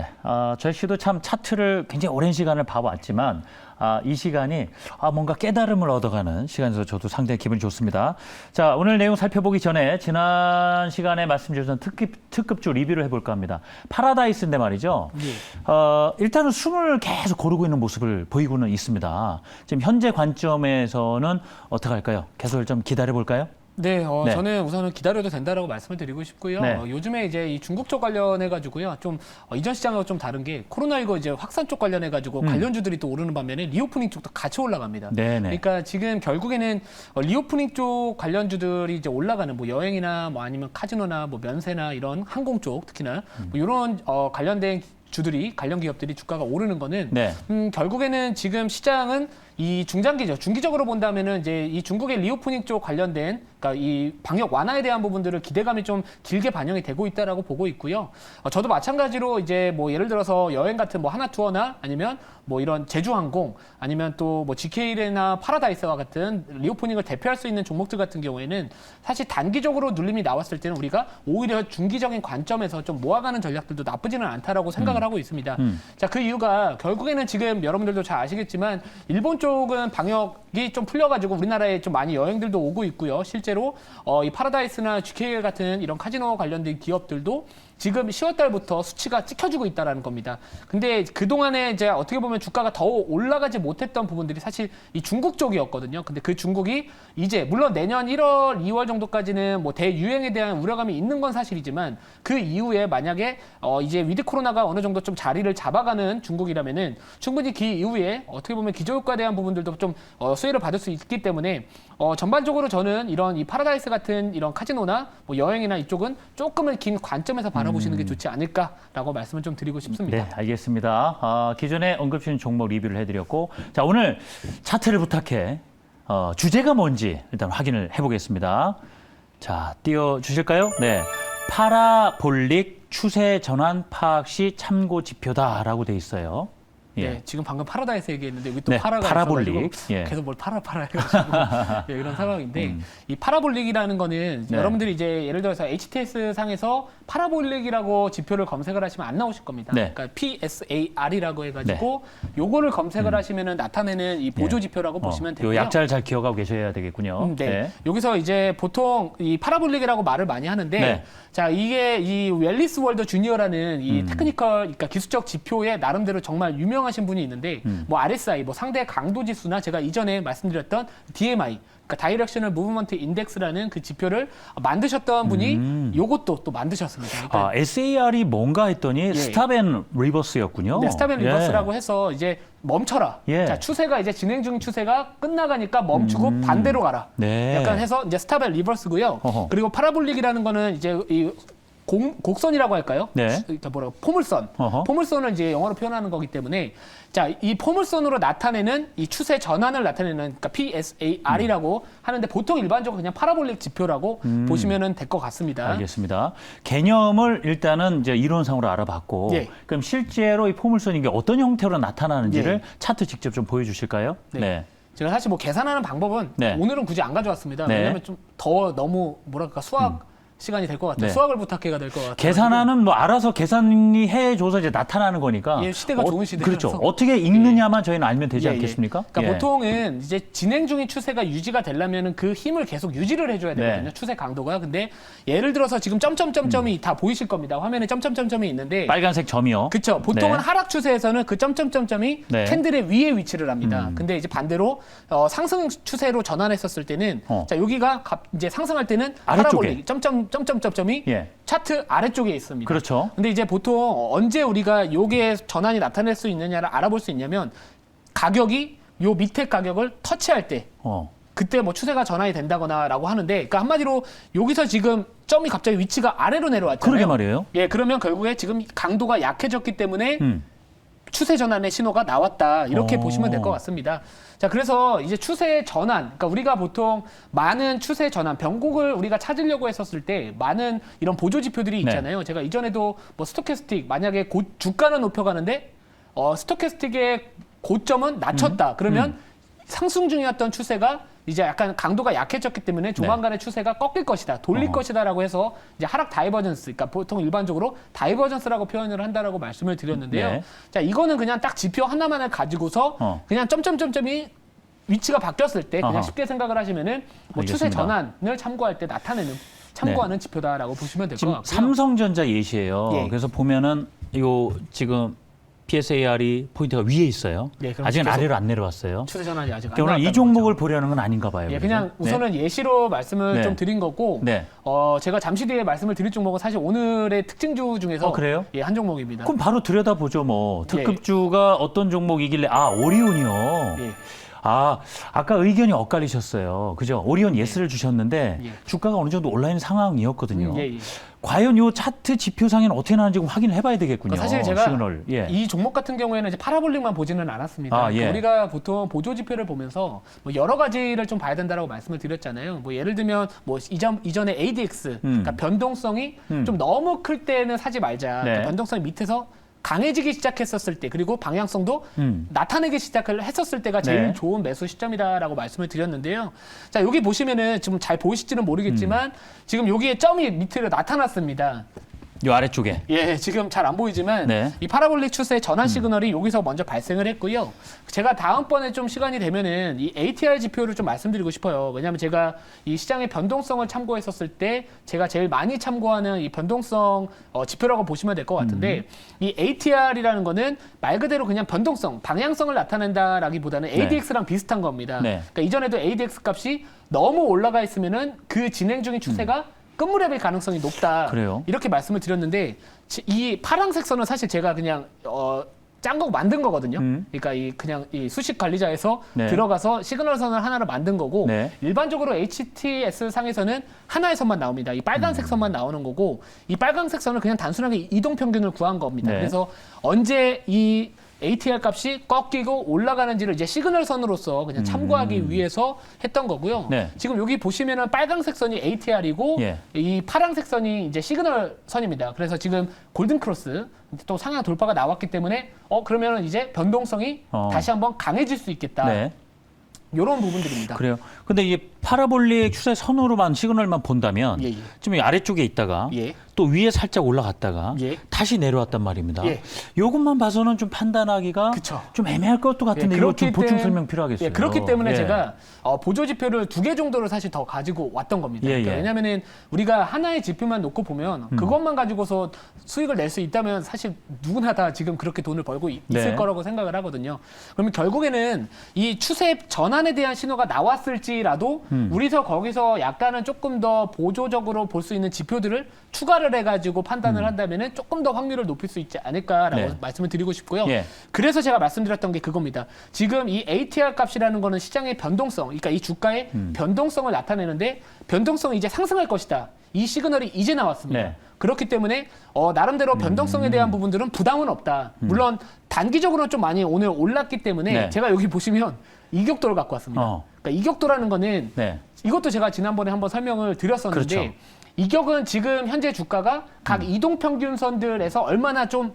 네, 저희 씨도 참 차트를 굉장히 오랜 시간을 봐왔지만 이 시간이 뭔가 깨달음을 얻어가는 시간에서 저도 상당히 기분이 좋습니다. 자, 오늘 내용 살펴보기 전에 지난 시간에 말씀 주셨던 특급주 리뷰를 해볼까 합니다. 파라다이스인데 말이죠. 네. 일단은 숨을 계속 고르고 있는 모습을 보이고는 있습니다. 지금 현재 관점에서는 어떻게 할까요? 계속 좀 기다려볼까요? 네, 네. 저는 우선은 기다려도 된다라고 말씀을 드리고 싶고요. 네. 요즘에 이제 이 중국 쪽 관련해가지고요, 좀 이전 시장하고 좀 다른 게 코로나19 이제 확산 쪽 관련해가지고 관련주들이 또 오르는 반면에 리오프닝 쪽도 같이 올라갑니다. 네네. 그러니까 지금 결국에는 리오프닝 쪽 관련주들이 이제 올라가는 뭐 여행이나 뭐 아니면 카지노나 뭐 면세나 이런 항공 쪽 특히나 뭐 이런 관련된 주들이 관련 기업들이 주가가 오르는 거는 네. 결국에는 지금 시장은 이 중장기죠. 중기적으로 본다면은 이제 이 중국의 리오프닝 쪽 관련된 그러니까 이 방역 완화에 대한 부분들을 기대감이 좀 길게 반영이 되고 있다라고 보고 있고요. 저도 마찬가지로 이제 뭐 예를 들어서 여행 같은 뭐 하나투어나 아니면 뭐 이런 제주항공 아니면 또 뭐 GK나 파라다이스와 같은 리오프닝을 대표할 수 있는 종목들 같은 경우에는 사실 단기적으로 눌림이 나왔을 때는 우리가 오히려 중기적인 관점에서 좀 모아가는 전략들도 나쁘지는 않다라고 생각을 하고 있습니다. 자, 그 이유가 결국에는 지금 여러분들도 잘 아시겠지만 일본 쪽은 방역이 좀 풀려가지고 우리나라에 좀 많이 여행들도 오고 있고요. 실제로 이 파라다이스나 GK 같은 이런 카지노 관련된 기업들도 지금 10월 달부터 수치가 찍혀주고 있다라는 겁니다. 근데 그동안에 이제 어떻게 보면 주가가 더 올라가지 못했던 부분들이 사실 이 중국 쪽이었거든요. 근데 그 중국이 이제 물론 내년 1월, 2월 정도까지는 뭐 대유행에 대한 우려감이 있는 건 사실이지만 그 이후에 만약에 이제 위드 코로나가 어느 정도 좀 자리를 잡아가는 중국이라면은 충분히 그 이후에 어떻게 보면 기저효과에 대한 부분들도 좀 수혜를 받을 수 있기 때문에 전반적으로 저는 이런 이 파라다이스 같은 이런 카지노나 뭐 여행이나 이쪽은 조금은 긴 관점에서 바라보시는 게 좋지 않을까라고 말씀을 좀 드리고 싶습니다. 네, 알겠습니다. 기존에 언급 주신 종목 리뷰를 해드렸고, 자, 오늘 차트를 부탁해. 주제가 뭔지 일단 확인을 해보겠습니다. 자, 띄워주실까요? 네. 파라볼릭 추세 전환 파악 시 참고 지표다라고 돼 있어요. 예. 네, 지금 방금 파라다이스 얘기했는데 여기 또 네, 파라가 파라볼릭. 있어가지고 예. 계속 뭘 파라 해가지고 예, 이런 상황인데 이 파라볼릭이라는 거는 네. 여러분들이 이제 예를 들어서 HTS 상에서 파라볼릭이라고 지표를 검색을 하시면 안 나오실 겁니다. 네. 그러니까 PSAR이라고 해가지고 요거를 검색을 하시면은 나타내는 이 보조 지표라고 보시면 요 되고요. 약자를 잘 기억하고 계셔야 되겠군요. 네. 여기서 이제 보통 이 파라볼릭이라고 말을 많이 하는데 네. 자, 이게 이 웰리스 월드 주니어라는 이 테크니컬 그러니까 기술적 지표에 나름대로 정말 유명하신 분이 있는데 뭐 RSI 뭐 상대 강도 지수나 제가 이전에 말씀드렸던 DMI 그러니까 다이렉셔널 무브먼트 인덱스라는 그 지표를 만드셨던 분이 요것도 또 만드셨습니다. 그러니까 SAR이 뭔가 했더니 스탑 앤 리버스였군요. 네, 스탑 앤 리버스라고 해서 이제 멈춰라. 예. 자, 추세가 이제 진행 중 추세가 끝나가니까 멈추고 반대로 가라. 네. 약간 해서 이제 스탑 앤 리버스고요. 어허. 그리고 파라볼릭이라는 거는 이제 이 곡선이라고 할까요? 네. 그러니까 뭐라고 포물선. 어허. 포물선을 이제 영어로 표현하는 거기 때문에 자, 이 포물선으로 나타내는 이 추세 전환을 나타내는 그러니까 PSAR이라고 하는데 보통 일반적으로 그냥 파라볼릭 지표라고 보시면은 될 것 같습니다. 알겠습니다. 개념을 일단은 이제 이론상으로 알아봤고, 예. 그럼 실제로 이 포물선이 이게 어떤 형태로 나타나는지를 예. 차트 직접 좀 보여주실까요? 네. 제가 사실 뭐 계산하는 방법은 네. 오늘은 굳이 안 가져왔습니다. 네. 왜냐하면 좀 더 너무 뭐랄까 수학 시간이 될 것 같아요. 네. 수학을 부탁해가 될 것 같아요. 계산하는 뭐 알아서 계산이 해줘서 이제 나타나는 거니까. 예, 시대가 좋은 시대라서. 그렇죠. 어떻게 읽느냐만 저희는 알면 되지 예, 예. 않겠습니까? 그러니까 예. 보통은 이제 진행 중인 추세가 유지가 되려면은 그 힘을 계속 유지를 해줘야 되거든요. 네. 추세 강도가. 근데 예를 들어서 지금 점점점점이 다 보이실 겁니다. 화면에 점점점점이 있는데. 빨간색 점이요. 그렇죠. 보통은 네. 하락 추세에서는 그 점점점점이 네. 캔들의 위에 위치를 합니다. 근데 이제 반대로 상승 추세로 전환했었을 때는 자, 여기가 이제 상승할 때는 아래쪽에. 파라볼릭 점점점점점이 예. 차트 아래쪽에 있습니다. 그렇죠. 근데 이제 보통 언제 우리가 요게 전환이 나타낼 수 있느냐를 알아볼 수 있냐면 가격이 요 밑에 가격을 터치할 때 그때 뭐 추세가 전환이 된다거나라고 하는데 그러니까 한마디로 여기서 지금 점이 갑자기 위치가 아래로 내려왔잖아요. 그러게 말이에요. 예, 그러면 결국에 지금 강도가 약해졌기 때문에 추세 전환의 신호가 나왔다. 이렇게 보시면 될 것 같습니다. 자, 그래서 이제 추세 전환, 그러니까 우리가 보통 많은 추세 전환, 변곡을 우리가 찾으려고 했었을 때 많은 이런 보조 지표들이 있잖아요. 제가 이전에도 뭐 스토캐스틱, 만약에 주가는 높여가는데 스토캐스틱의 고점은 낮췄다. 그러면 상승 중이었던 추세가 이제 약간 강도가 약해졌기 때문에 조만간의 추세가 꺾일 것이다, 돌릴 것이다라고 해서 이제 하락 다이버전스, 그러니까 보통 일반적으로 다이버전스라고 표현을 한다라고 말씀을 드렸는데요. 네. 자, 이거는 그냥 딱 지표 하나만을 가지고서 그냥 점점점점이 위치가 바뀌었을 때 그냥 어허. 쉽게 생각을 하시면은 뭐 추세 알겠습니다. 전환을 참고할 때 참고하는 지표다라고 보시면 될 것 지금 같고요. 삼성전자 예시예요. 예. 그래서 보면은 요 지금 PSAR이 포인트가 위에 있어요. 예, 그럼 아직은 계속 아래로 안 내려왔어요. 추세 전환이 아직 안 그러니까 오늘 이 나왔다는 종목을 거죠. 보려는 건 아닌가 봐요. 예, 그죠? 그냥 우선은 예시로 말씀을 네. 좀 드린 거고, 네. 제가 잠시 뒤에 말씀을 드릴 종목은 사실 오늘의 특징주 중에서 그래요? 예, 한 종목입니다. 그럼 바로 들여다보죠. 뭐 특급주가 어떤 종목이길래 오리온이요. 예. 아까 의견이 엇갈리셨어요. 그죠? 오리온 예스를 주셨는데 예. 주가가 어느 정도 올라있는 상황이었거든요. 예, 예. 과연 요 차트 지표상에는 어떻게 나는지 좀 확인을 해봐야 되겠군요. 그러니까 사실 제가 시그널. 예. 이 종목 같은 경우에는 이제 파라볼릭만 보지는 않았습니다. 아, 예. 우리가 보통 보조 지표를 보면서 뭐 여러 가지를 좀 봐야 된다라고 말씀을 드렸잖아요. 뭐 예를 들면 뭐 이전에 ADX, 그러니까 변동성이 좀 너무 클 때는 사지 말자. 네. 그러니까 변동성이 밑에서 강해지기 시작했었을 때, 그리고 방향성도 나타내기 시작을 했었을 때가 제일 네. 좋은 매수 시점이다라고 말씀을 드렸는데요. 자, 여기 보시면은 지금 잘 보이실지는 모르겠지만 지금 여기에 점이 밑으로 나타났습니다. 요 아래쪽에. 예, 지금 잘 안 보이지만 네. 이 파라볼릭 추세의 전환 시그널이 여기서 먼저 발생을 했고요. 제가 다음번에 좀 시간이 되면은 이 ATR 지표를 좀 말씀드리고 싶어요. 왜냐하면 제가 이 시장의 변동성을 참고했었을 때 제가 제일 많이 참고하는 이 변동성 지표라고 보시면 될 것 같은데 이 ATR이라는 거는 말 그대로 그냥 변동성, 방향성을 나타낸다라기보다는 ADX랑 비슷한 겁니다. 네. 그러니까 이전에도 ADX 값이 너무 올라가 있으면은 그 진행 중인 추세가 끝무렵일 가능성이 높다. 그래요? 이렇게 말씀을 드렸는데 이 파란색 선은 사실 제가 그냥 짠 거 만든 거거든요. 그러니까 그냥 이 수식 관리자에서 네. 들어가서 시그널 선을 하나를 만든 거고 네. 일반적으로 HTS 상에서는 하나의 선만 나옵니다. 이 빨간색 선만 나오는 거고 이 빨간색 선은 그냥 단순하게 이동 평균을 구한 겁니다. 네. 그래서 언제 이 ATR 값이 꺾이고 올라가는지를 이제 시그널 선으로서 그냥 참고하기 위해서 했던 거고요. 네. 지금 여기 보시면은 빨간색 선이 ATR이고 예. 이 파란색 선이 이제 시그널 선입니다. 그래서 지금 골든 크로스 또 상향 돌파가 나왔기 때문에 그러면은 이제 변동성이 다시 한번 강해질 수 있겠다. 네. 이런 부분들입니다. 그래요. 근데 이게 파라볼릭 추세 선으로만 시그널만 본다면 예, 예. 좀 이 아래쪽에 있다가 예. 또 위에 살짝 올라갔다가 예. 다시 내려왔단 말입니다. 예. 요것만 봐서는 좀 판단하기가 그쵸. 좀 애매할 것도 같은데 이거 좀 보충 설명 필요하겠어요. 예, 그렇기 때문에 예. 제가 보조 지표를 2개 정도를 사실 더 가지고 왔던 겁니다. 예, 그러니까 예. 왜냐하면은 우리가 하나의 지표만 놓고 보면 그것만 가지고서 수익을 낼 수 있다면 사실 누구나 다 지금 그렇게 돈을 벌고 있을 네. 거라고 생각을 하거든요. 그러면 결국에는 이 추세 전환에 대한 신호가 나왔을지라도 우리서 거기서 약간은 조금 더 보조적으로 볼 수 있는 지표들을 추가를 해가지고 판단을 한다면은 조금 더 확률을 높일 수 있지 않을까라고 네. 말씀을 드리고 싶고요. 예. 그래서 제가 말씀드렸던 게 그겁니다. 지금 이 ATR 값이라는 거는 시장의 변동성, 그러니까 이 주가의 변동성을 나타내는데 변동성이 이제 상승할 것이다. 이 시그널이 이제 나왔습니다. 네. 그렇기 때문에 나름대로 변동성에 대한 부분들은 부담은 없다. 물론 단기적으로는 좀 많이 오늘 올랐기 때문에 네. 제가 여기 보시면 이격도를 갖고 왔습니다. 그러니까 이격도라는 거는 네. 이것도 제가 지난번에 한번 설명을 드렸었는데 그렇죠. 이격은 지금 현재 주가가 각 이동평균선들에서 얼마나 좀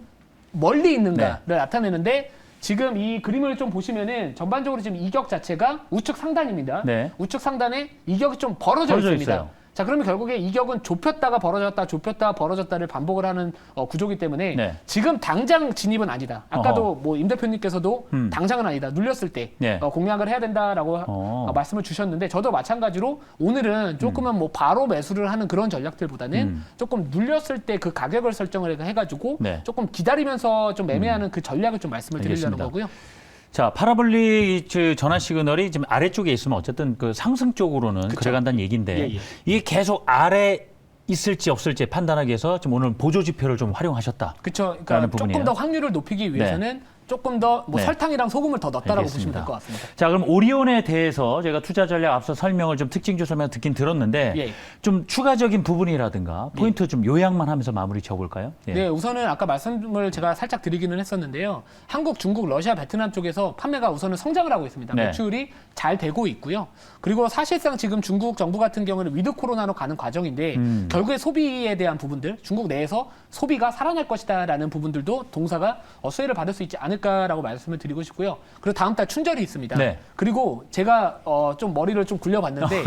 멀리 있는가를 나타내는데 지금 이 그림을 좀 보시면은 전반적으로 지금 이격 자체가 우측 상단입니다. 네. 우측 상단에 이격이 좀 벌어져 벌어져 있습니다. 있어요. 자, 그러면 결국에 이격은 좁혔다가 벌어졌다, 좁혔다가 벌어졌다를 반복을 하는 구조이기 때문에 네. 지금 당장 진입은 아니다. 아까도 뭐 임 대표님께서도 당장은 아니다. 눌렸을 때 네. 공략을 해야 된다라고 말씀을 주셨는데 저도 마찬가지로 오늘은 조금은 뭐 바로 매수를 하는 그런 전략들보다는 조금 눌렸을 때 그 가격을 설정을 해가지고 네. 조금 기다리면서 좀 매매하는 그 전략을 좀 말씀을 드리려는 알겠습니다. 거고요. 자, 파라볼릭 전환 시그널이 지금 아래쪽에 있으면 어쨌든 그 상승 쪽으로는 그래간다는 얘기인데 예, 예. 이게 계속 아래 있을지 없을지 판단하기 위해서 지금 오늘 보조 지표를 좀 활용하셨다. 그렇죠. 그러니까 조금 더 확률을 높이기 위해서는 조금 더 뭐 네. 설탕이랑 소금을 더 넣었다라고 보시면 알겠습니다. 될 것 같습니다. 자, 그럼 오리온에 대해서 제가 투자 전략 앞서 설명을 좀 특징주 설명 듣긴 들었는데 예. 좀 추가적인 부분이라든가 포인트 좀 요약만 하면서 마무리 쳐볼까요? 예. 네, 우선은 아까 말씀을 제가 살짝 드리기는 했었는데요. 한국, 중국, 러시아, 베트남 쪽에서 판매가 우선은 성장을 하고 있습니다. 네. 매출이 잘 되고 있고요. 그리고 사실상 지금 중국 정부 같은 경우는 위드 코로나로 가는 과정인데 결국에 소비에 대한 부분들, 중국 내에서 소비가 살아날 것이다라는 부분들도 동사가 수혜를 받을 수 있지 않을까 않을까라고 말씀을 드리고 싶고요. 그리고 다음 달 춘절이 있습니다. 네. 그리고 제가 좀 머리를 좀 굴려봤는데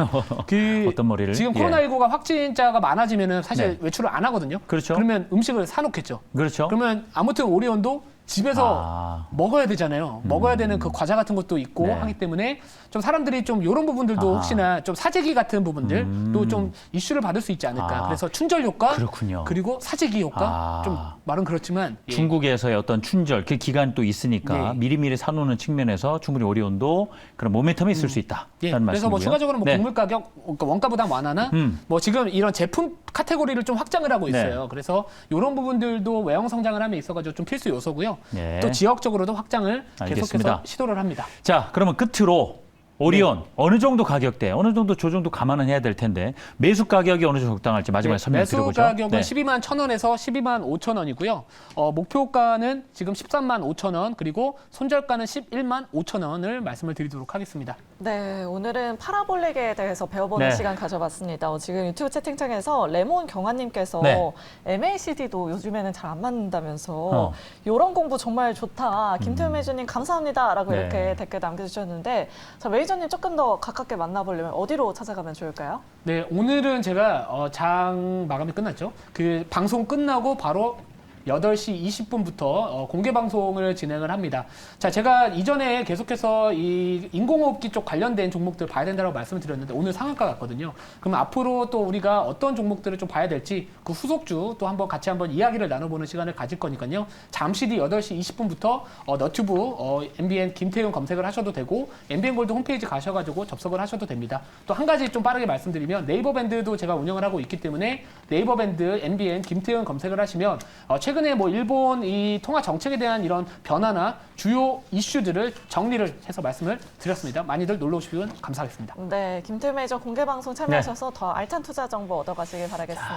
어떤 머리를? 지금 예. 코로나19가 확진자가 많아지면은 사실 네. 외출을 안 하거든요. 그렇죠. 그러면 음식을 사놓겠죠. 그렇죠. 그러면 아무튼 오리온도 집에서 먹어야 되잖아요. 먹어야 되는 그 과자 같은 것도 있고 네. 하기 때문에 좀 사람들이 좀 이런 부분들도 아하. 혹시나 좀 사재기 같은 부분들 또 좀 이슈를 받을 수 있지 않을까. 그래서 춘절 효과 그렇군요. 그리고 사재기 효과 좀 말은 그렇지만 예. 중국에서의 어떤 춘절 그 기간 또 있으니까 예. 미리미리 사놓는 측면에서 충분히 오리온도 그런 모멘텀이 있을 수 있다라는 예, 말씀이고요. 그래서 뭐 추가적으로 뭐 네. 곡물 가격, 그러니까 원가 부담 완화나 뭐 지금 이런 제품 카테고리를 좀 확장을 하고 있어요. 네. 그래서 이런 부분들도 외형 성장을 함에 있어가지고 좀 필수 요소고요. 네. 또 지역적으로도 확장을 알겠습니다. 계속해서 시도를 합니다. 자, 그러면 끝으로 오리온 어느 정도 가격대, 어느 정도 조정도 감안은 해야 될 텐데 매수 가격이 어느 정도 적당할지 마지막에 설명 매수 드려보죠. 가격은 네. 12만 1,000원에서 12만 5천 원이고요. 목표가는 지금 13만 5천 원, 그리고 손절가는 11만 5천 원을 말씀을 드리도록 하겠습니다. 네, 오늘은 파라볼릭에 대해서 배워보는 네. 시간 가져봤습니다. 지금 유튜브 채팅창에서 레몬 경화님께서 네. MACD도 요즘에는 잘 안 맞는다면서 이런 공부 정말 좋다. 김태우 매주님 감사합니다라고 네. 이렇게 댓글 남겨주셨는데 자 매니저님 조금 더 가깝게 만나보려면 어디로 찾아가면 좋을까요? 네, 오늘은 제가 장 마감이 끝났죠. 그 방송 끝나고 바로 8시 20분부터 공개 방송을 진행을 합니다. 자, 제가 이전에 계속해서 이 인공호흡기 쪽 관련된 종목들 봐야 된다고 말씀을 드렸는데 오늘 상한가 같거든요. 그럼 앞으로 또 우리가 어떤 종목들을 좀 봐야 될지 그 후속주 또 한번 같이 한번 이야기를 나눠보는 시간을 가질 거니까요. 잠시 뒤 8시 20분부터 너튜브 MBN 김태훈 검색을 하셔도 되고 MBN 골드 홈페이지 가셔가지고 접속을 하셔도 됩니다. 또 한 가지 좀 빠르게 말씀드리면 네이버 밴드도 제가 운영을 하고 있기 때문에 네이버 밴드 MBN 김태훈 검색을 하시면 최근에 뭐 일본 이 통화 정책에 대한 이런 변화나 주요 이슈들을 정리를 해서 말씀을 드렸습니다. 많이들 놀러 오시면 감사하겠습니다. 네, 김태우 매니저 공개 방송 참여하셔서 더 알찬 투자 정보 얻어가시길 바라겠습니다.